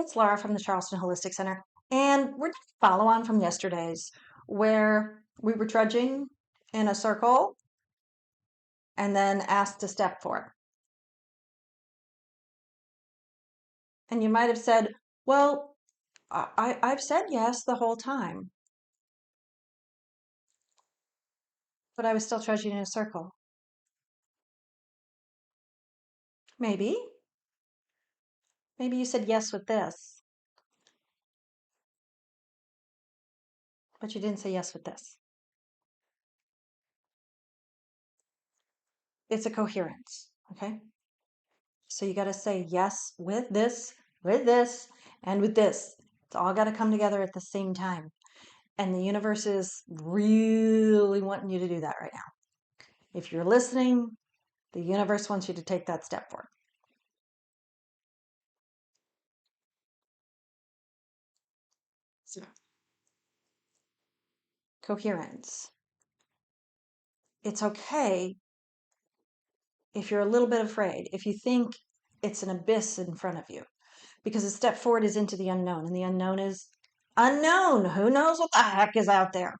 It's Laura from the Charleston Holistic Center, and we're going to follow on from yesterday's where we were trudging in a circle and then asked to step forward. And you might have said, well, I've said yes the whole time, but I was still trudging in a circle. Maybe. Maybe you said yes with this, but you didn't say yes with this. It's a coherence, okay? So you got to say yes with this, and with this. It's all got to come together at the same time. And the universe is really wanting you to do that right now. If you're listening, the universe wants you to take that step forward. So, coherence. It's okay if you're a little bit afraid, if you think it's an abyss in front of you, because a step forward is into the unknown, and the unknown is unknown. Who knows what the heck is out there?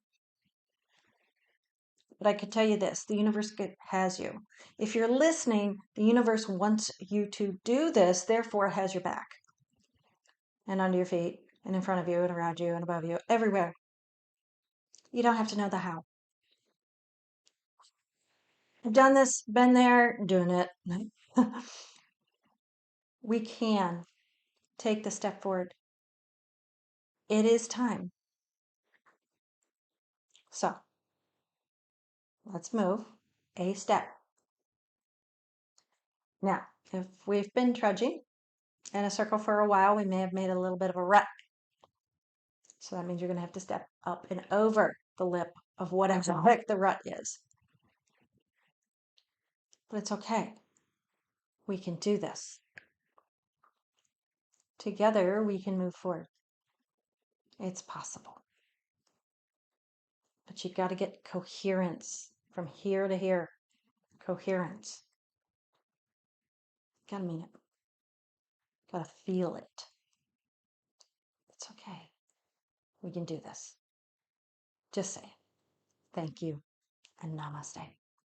But I can tell you this, the universe has you. If you're listening, the universe wants you to do this, therefore it has your back. And under your feet, and in front of you, and around you, and above you, everywhere. You don't have to know the how. I've done this, been there, doing it. We can take the step forward. It is time. So, let's move a step. Now, if we've been trudging in a circle for a while, we may have made a little bit of a rut. So that means you're going to have to step up and over the lip of whatever the heck the rut is. But it's okay. We can do this. Together, we can move forward. It's possible. But you've got to get coherence from here to here. Coherence. Gotta mean it. Gotta feel it. It's okay. We can do this. Just say it. Thank you and namaste.